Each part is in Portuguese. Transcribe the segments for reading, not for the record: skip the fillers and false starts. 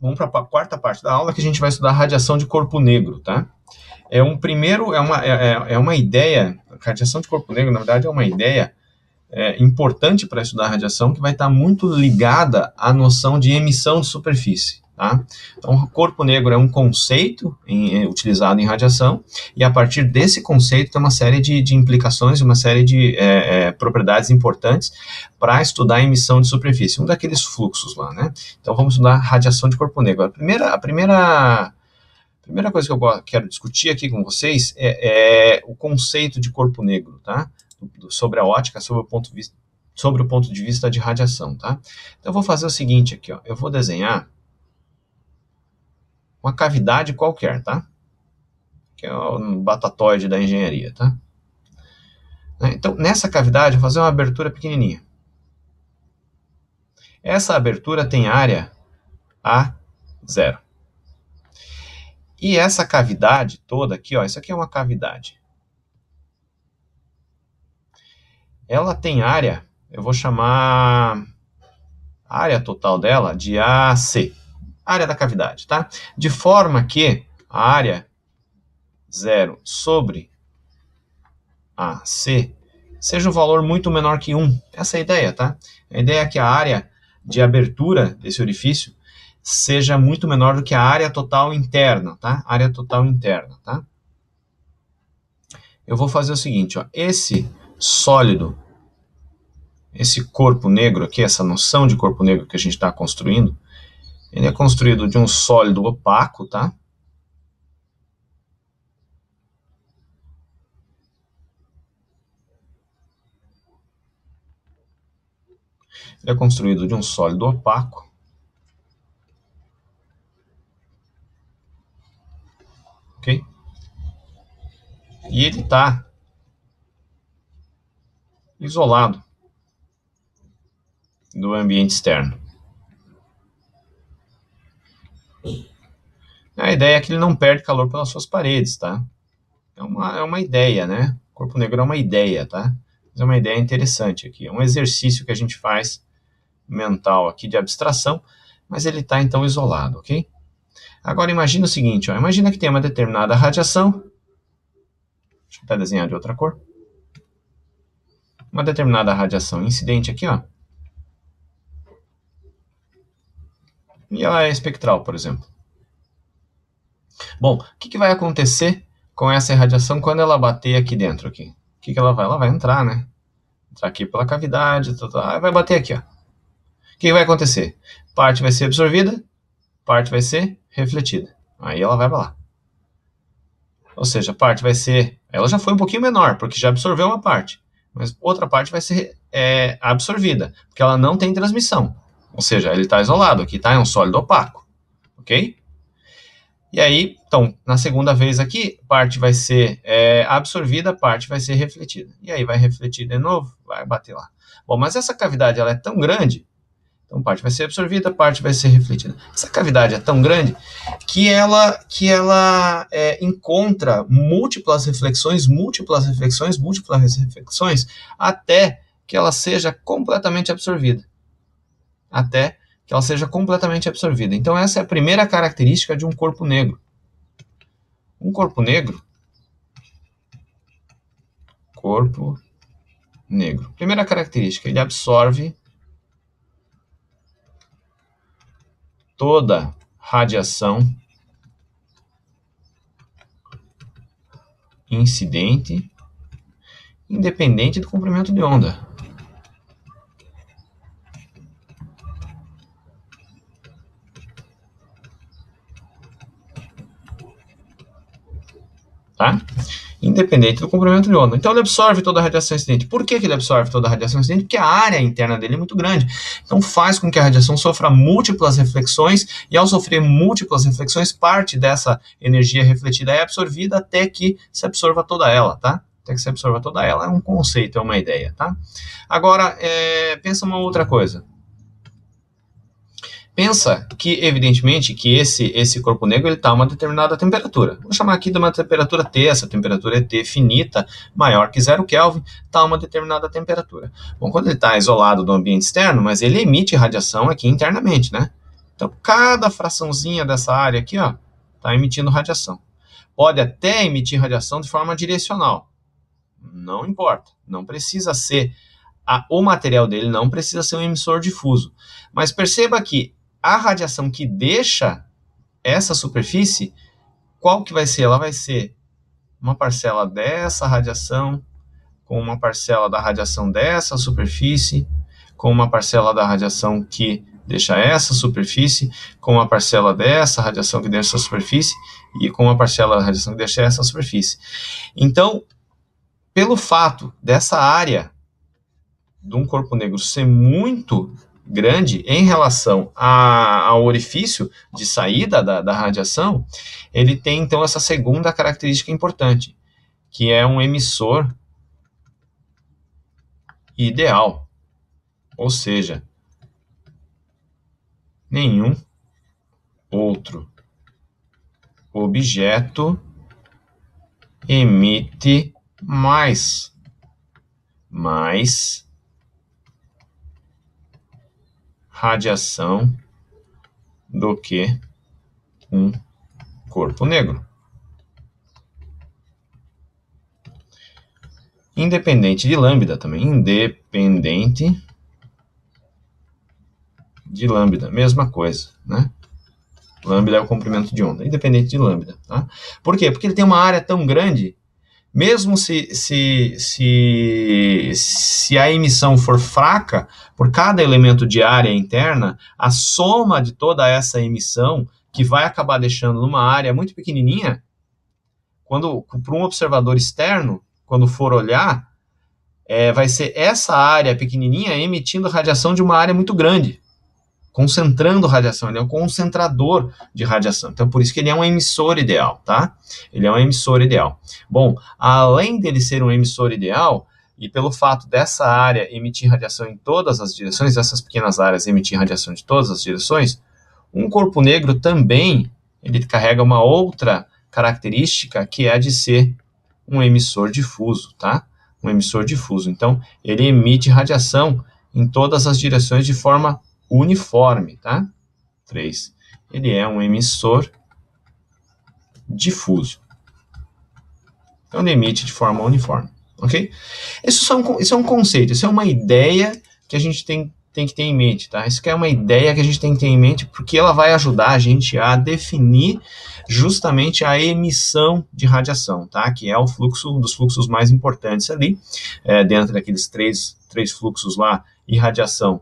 vamos para a quarta parte da aula, que a gente vai estudar radiação de corpo negro, tá? É uma ideia, a radiação de corpo negro, na verdade, é uma ideia importante para estudar radiação, que vai estar muito ligada à noção de emissão de superfície, tá? Então, o corpo negro é um conceito utilizado em radiação, e a partir desse conceito tem uma série de implicações, uma série de propriedades importantes para estudar a emissão de superfície, um daqueles fluxos lá, né? Então, vamos estudar radiação de corpo negro. A primeira coisa que eu quero discutir aqui com vocês é o conceito de corpo negro, tá? Sobre a ótica, sobre o ponto de vista de radiação, tá? Então, eu vou fazer o seguinte aqui, ó. Eu vou desenhar uma cavidade qualquer, tá? Que é um batatoide da engenharia, tá? Então, nessa cavidade, eu vou fazer uma abertura pequenininha. Essa abertura tem área A0. E essa cavidade toda aqui, ó, isso aqui é uma cavidade. Ela tem área, eu vou chamar a área total dela de AC, área da cavidade, tá? De forma que a área 0 sobre AC seja um valor muito menor que 1. Essa é a ideia, tá? A ideia é que a área de abertura desse orifício seja muito menor do que a área total interna, tá? Área total interna, tá? Eu vou fazer o seguinte, ó, esse sólido, esse corpo negro aqui, essa noção de corpo negro que a gente está construindo, ele é construído de um sólido opaco, tá? Ele é construído de um sólido opaco. Ok? E ele está isolado do ambiente externo. A ideia é que ele não perde calor pelas suas paredes, tá? É uma ideia, né? O corpo negro é uma ideia, tá? Mas é uma ideia interessante aqui. É um exercício que a gente faz mental aqui de abstração, mas ele está então isolado, ok? Agora imagina o seguinte, ó, imagina que tem uma determinada radiação. Deixa eu até desenhar de outra cor. Uma determinada radiação incidente aqui, ó. E ela é espectral, por exemplo. Bom, o que vai acontecer com essa irradiação quando ela bater aqui dentro? Aqui? O que ela vai? Ela vai entrar, né? Entrar aqui pela cavidade, vai bater aqui, ó. O que vai acontecer? Parte vai ser absorvida, parte vai ser refletida. Aí ela vai para lá. Ou seja, a parte vai ser... Ela já foi um pouquinho menor, porque já absorveu uma parte. Mas outra parte vai ser absorvida, porque ela não tem transmissão. Ou seja, ele está isolado aqui, tá? É um sólido opaco. Ok? E aí, então, na segunda vez aqui, parte vai ser absorvida, parte vai ser refletida. E aí vai refletir de novo, vai bater lá. Bom, mas essa cavidade ela é tão grande, então parte vai ser absorvida, parte vai ser refletida. Essa cavidade é tão grande que ela encontra múltiplas reflexões, até que ela seja completamente absorvida. Até que ela seja completamente absorvida. Então essa é a primeira característica de um corpo negro. Um corpo negro, primeira característica, ele absorve toda radiação incidente, independente do comprimento de onda. Tá? Independente do comprimento de onda. Então ele absorve toda a radiação incidente. Por que ele absorve toda a radiação incidente? Porque a área interna dele é muito grande. Então faz com que a radiação sofra múltiplas reflexões, e ao sofrer múltiplas reflexões, parte dessa energia refletida é absorvida até que se absorva toda ela, tá? Até que se absorva toda ela. É um conceito, é uma ideia, tá? Agora, pensa uma outra coisa. Pensa que, evidentemente, que esse corpo negro está a uma determinada temperatura. Vou chamar aqui de uma temperatura T, essa temperatura é T finita, maior que 0 Kelvin, está a uma determinada temperatura. Bom, quando ele está isolado do ambiente externo, mas ele emite radiação aqui internamente, né? Então, cada fraçãozinha dessa área aqui, ó, está emitindo radiação. Pode até emitir radiação de forma direcional. Não importa. Não precisa ser... o material dele não precisa ser um emissor difuso. Mas perceba que a radiação que deixa essa superfície, qual que vai ser? Ela vai ser uma parcela dessa radiação, com uma parcela da radiação dessa superfície, com uma parcela da radiação que deixa essa superfície, com uma parcela dessa radiação que deixa essa superfície, e com uma parcela da radiação que deixa essa superfície. Então, pelo fato dessa área de um corpo negro ser muito grande em relação ao orifício de saída da radiação, ele tem então essa segunda característica importante, que é um emissor ideal, ou seja, nenhum outro objeto emite mais radiação do que um corpo negro. Independente de lambda também, independente de lambda, mesma coisa, né? Lambda é o comprimento de onda, independente de lambda, tá? Por quê? Porque ele tem uma área tão grande, mesmo se a emissão for fraca, por cada elemento de área interna, a soma de toda essa emissão, que vai acabar deixando numa área muito pequenininha, para um observador externo, quando for olhar, vai ser essa área pequenininha emitindo radiação de uma área muito grande, concentrando radiação. Ele é um concentrador de radiação. Então, por isso que ele é um emissor ideal, tá? Ele é um emissor ideal. Bom, além dele ser um emissor ideal, e pelo fato dessa área emitir radiação em todas as direções, essas pequenas áreas emitir radiação de todas as direções, um corpo negro também, ele carrega uma outra característica, que é a de ser um emissor difuso, tá? Um emissor difuso. Então, ele emite radiação em todas as direções de forma uniforme, tá? 3. Ele é um emissor difuso. Então, ele emite de forma uniforme, ok? Isso é um conceito, isso é uma ideia que a gente tem que ter em mente, tá? Isso que é uma ideia que a gente tem que ter em mente, porque ela vai ajudar a gente a definir justamente a emissão de radiação, tá? Que é um dos fluxos mais importantes ali, dentro daqueles três fluxos lá, irradiação,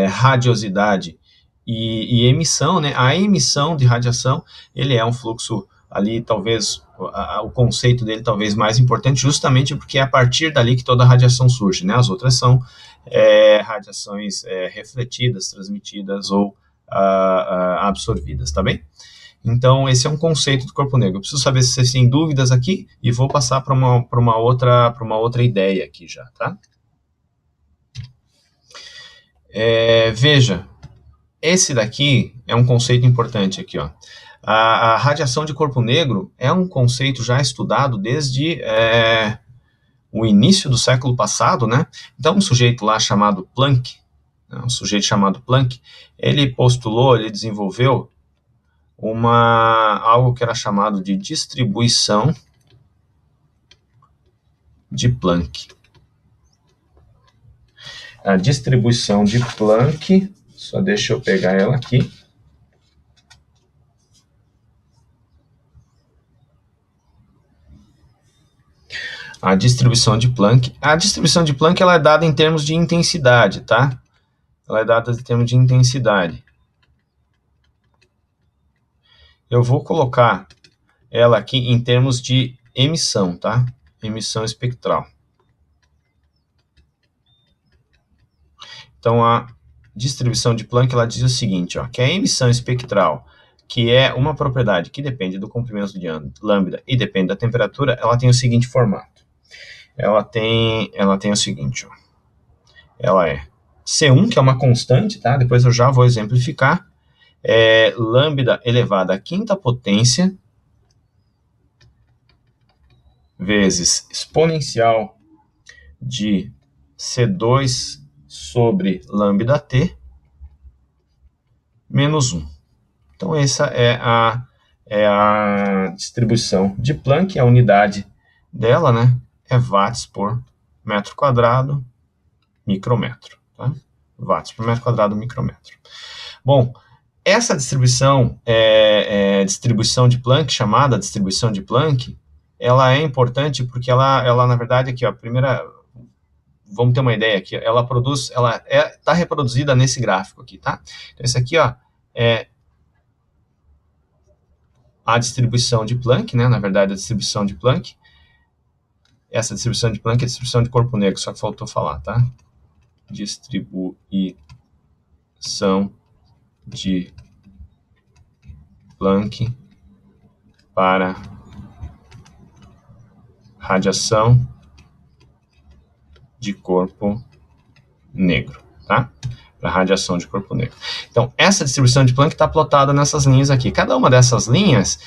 radiosidade e emissão, né? A emissão de radiação, ele é um fluxo ali, talvez, o conceito dele talvez mais importante, justamente porque é a partir dali que toda a radiação surge, né? As outras são radiações refletidas, transmitidas ou absorvidas, tá bem? Então, esse é um conceito do corpo negro. Eu preciso saber se vocês têm dúvidas aqui e vou passar para uma outra ideia aqui já, tá? Veja, esse daqui é um conceito importante aqui, ó. A radiação de corpo negro é um conceito já estudado desde o início do século passado, né? Então, um sujeito lá chamado Planck, ele postulou, ele desenvolveu algo que era chamado de distribuição de Planck. A distribuição de Planck, só deixa eu pegar ela aqui. A distribuição de Planck ela é dada em termos de intensidade, tá? Ela é dada em termos de intensidade. Eu vou colocar ela aqui em termos de emissão, tá? Emissão espectral. Então, a distribuição de Planck, ela diz o seguinte, ó, que a emissão espectral, que é uma propriedade que depende do comprimento de lambda e depende da temperatura, ela tem o seguinte formato. Ela tem o seguinte, ó. Ela é C1, que é uma constante, tá? Depois eu já vou exemplificar. Lambda elevado à quinta potência vezes exponencial de C2 sobre lambda T menos 1. Então, essa é a distribuição de Planck, a unidade dela, né, é watts por metro quadrado, micrometro, tá? Watts por metro quadrado, micrometro. Bom, essa distribuição, distribuição de Planck, chamada distribuição de Planck, ela é importante porque ela na verdade, aqui, ó, primeira, vamos ter uma ideia aqui, ela está reproduzida nesse gráfico aqui, tá? Então, esse aqui, ó, é a distribuição de Planck, né? Na verdade, a distribuição de Planck. Essa distribuição de Planck é a distribuição de corpo negro, só que faltou falar, tá? Distribuição de Planck para radiação de corpo negro, tá? Para radiação de corpo negro. Então, essa distribuição de Planck está plotada nessas linhas aqui. Cada uma dessas linhas,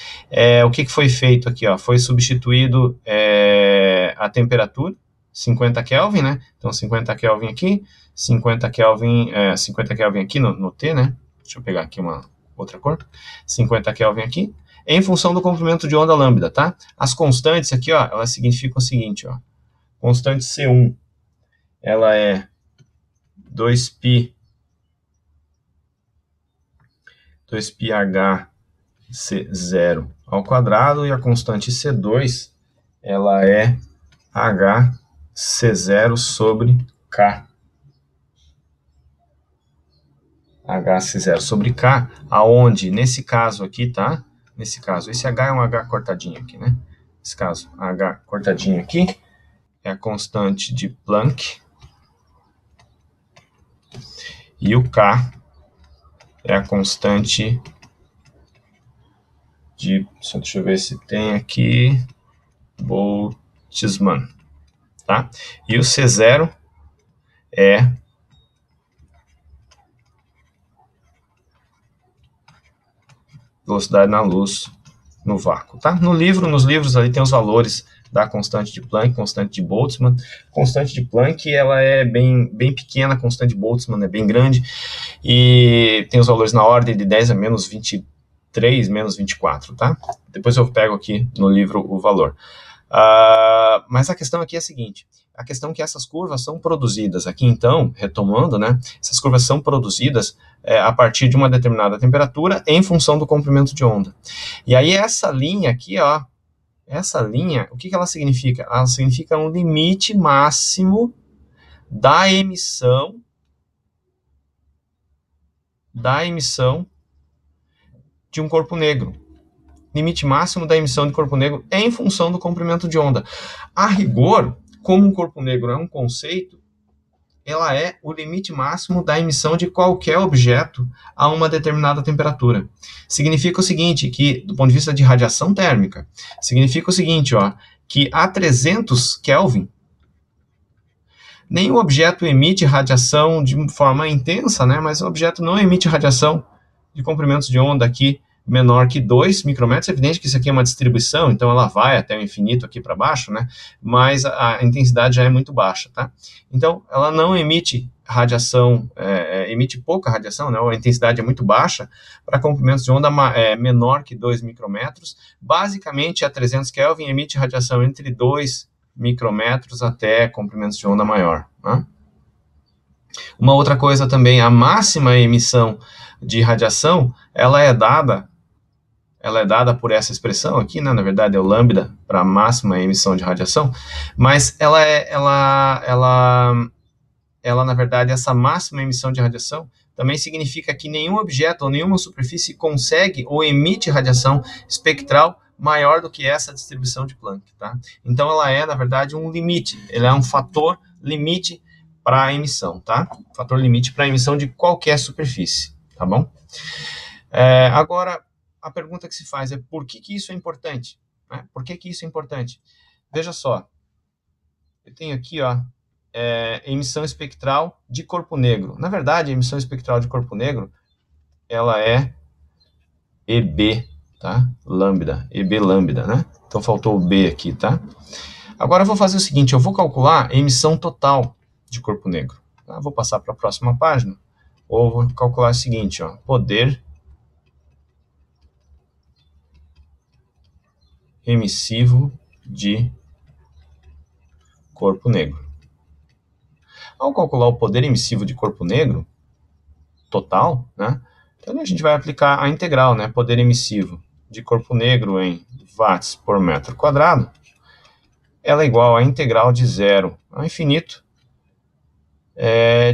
o que foi feito aqui? Ó, foi substituído a temperatura, 50 Kelvin, né? Então, 50 Kelvin aqui, 50 Kelvin aqui no T, né? Deixa eu pegar aqui uma outra cor. 50 Kelvin aqui, em função do comprimento de onda lambda, tá? As constantes aqui, ó, elas significam o seguinte, ó. Constante C1, ela é 2π HC0 ao quadrado, e a constante C2, ela é HC0 sobre K. HC0 sobre K, aonde, nesse caso aqui, tá? Nesse caso, esse H é um H cortadinho aqui, né? Nesse caso, H cortadinho aqui é a constante de Planck, e o K é a constante de, deixa eu ver se tem aqui, Boltzmann, tá? E o C0 é velocidade na luz no vácuo, tá? Nos livros ali tem os valores da constante de Planck, constante de Boltzmann. Constante de Planck, ela é bem pequena, a constante de Boltzmann é bem grande, e tem os valores na ordem de 10 a menos 23, menos 24, tá? Depois eu pego aqui no livro o valor. Mas a questão aqui é a seguinte, a questão é que essas curvas são produzidas aqui, então, retomando, né, essas curvas são produzidas a partir de uma determinada temperatura em função do comprimento de onda. E aí essa linha aqui, ó, essa linha, o que ela significa? Ela significa um limite máximo da emissão de um corpo negro. Limite máximo da emissão de corpo negro em função do comprimento de onda. A rigor, como um corpo negro é um conceito, ela é o limite máximo da emissão de qualquer objeto a uma determinada temperatura. Significa o seguinte, que do ponto de vista de radiação térmica, significa o seguinte, ó, que a 300 Kelvin, nenhum objeto emite radiação de forma intensa, né, mas o objeto não emite radiação de comprimentos de onda aqui menor que 2 micrômetros. É evidente que isso aqui é uma distribuição, então ela vai até o infinito aqui para baixo, né? Mas a intensidade já é muito baixa, tá? Então, ela não emite radiação, emite pouca radiação, né? A intensidade é muito baixa para comprimentos de onda menor que 2 micrômetros. Basicamente, a 300 Kelvin emite radiação entre 2 micrômetros até comprimentos de onda maior, né? Uma outra coisa também, a máxima emissão de radiação, ela é dada por essa expressão aqui, né? Na verdade é o lambda para a máxima emissão de radiação, mas ela na verdade, essa máxima emissão de radiação também significa que nenhum objeto ou nenhuma superfície consegue ou emite radiação espectral maior do que essa distribuição de Planck, tá? Então ela é, na verdade, um limite, ela é um fator limite para a emissão, tá? Fator limite para a emissão de qualquer superfície, tá bom? Agora, a pergunta que se faz é por que isso é importante? Né? Por que isso é importante? Veja só, eu tenho aqui, ó, emissão espectral de corpo negro. Na verdade, a emissão espectral de corpo negro, ela é EB, tá? Lambda, EB lambda, né? Então faltou o B aqui, tá? Agora eu vou fazer o seguinte, eu vou calcular a emissão total de corpo negro. Tá? Vou passar para a próxima página Ou vou calcular o seguinte, ó, poder emissivo de corpo negro. Ao calcular o poder emissivo de corpo negro total, né, então a gente vai aplicar a integral, né, poder emissivo de corpo negro em watts por metro quadrado, ela é igual à integral de 0 ao infinito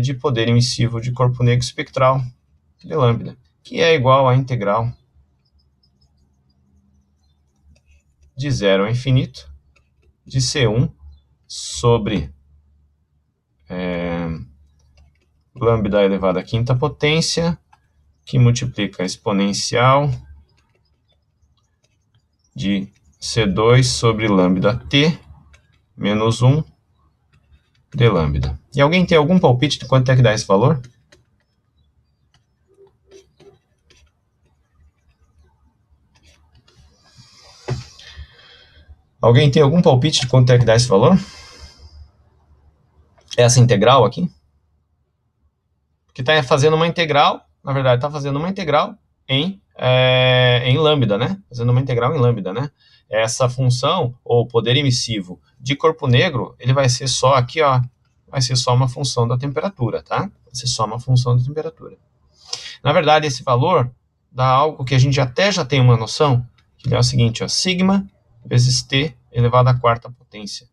de poder emissivo de corpo negro espectral de lambda, que é igual à integral de 0 ao infinito de C1 sobre lambda elevado à quinta potência, que multiplica a exponencial de C2 sobre lambda t menos 1 de lambda. E alguém tem algum palpite de quanto é que dá esse valor? Alguém tem algum palpite de quanto é que dá esse valor? Essa integral aqui? Que está fazendo uma integral, na verdade, está fazendo uma integral em lambda, né? Fazendo uma integral em lambda, né? Essa função, ou poder emissivo de corpo negro, ele vai ser só aqui, ó, vai ser só uma função da temperatura, tá? Vai ser só uma função da temperatura. Na verdade, esse valor dá algo que a gente até já tem uma noção, que é o seguinte, ó, sigma vezes t elevado à quarta potência,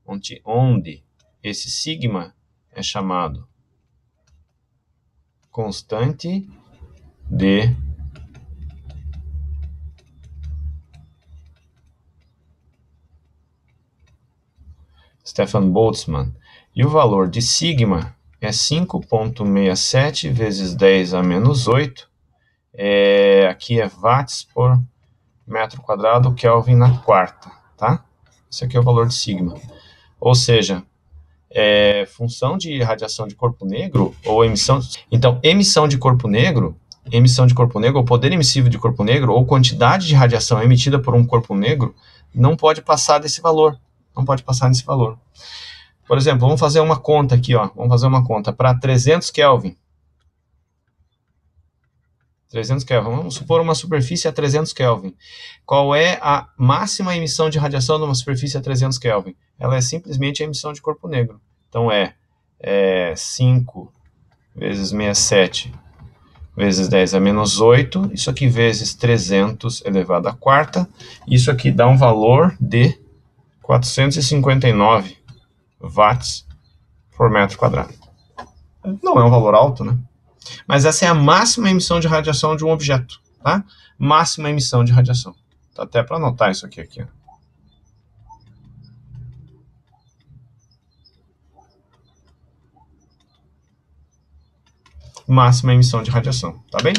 onde esse sigma é chamado constante de Stefan Boltzmann. E o valor de sigma é 5,67 vezes 10 a menos 8. Aqui é watts por metro quadrado, Kelvin na quarta, tá? Esse aqui é o valor de sigma. Ou seja, função de radiação de corpo negro ou emissão. Então, emissão de corpo negro, ou poder emissivo de corpo negro, ou quantidade de radiação emitida por um corpo negro, não pode passar desse valor. Não pode passar desse valor. Por exemplo, vamos fazer uma conta aqui, ó. Vamos fazer uma conta para 300 Kelvin. 300 Kelvin. Vamos supor uma superfície a 300 Kelvin. Qual é a máxima emissão de radiação de uma superfície a 300 Kelvin? Ela é simplesmente a emissão de corpo negro. Então, 5 vezes 67 vezes 10 a menos 8. Isso aqui vezes 300 elevado à quarta. Isso aqui dá um valor de 459 watts por metro quadrado. Não é um valor alto, né? Mas essa é a máxima emissão de radiação de um objeto, tá? Máxima emissão de radiação. Tá até para anotar isso aqui. Ó. Máxima emissão de radiação, tá bem?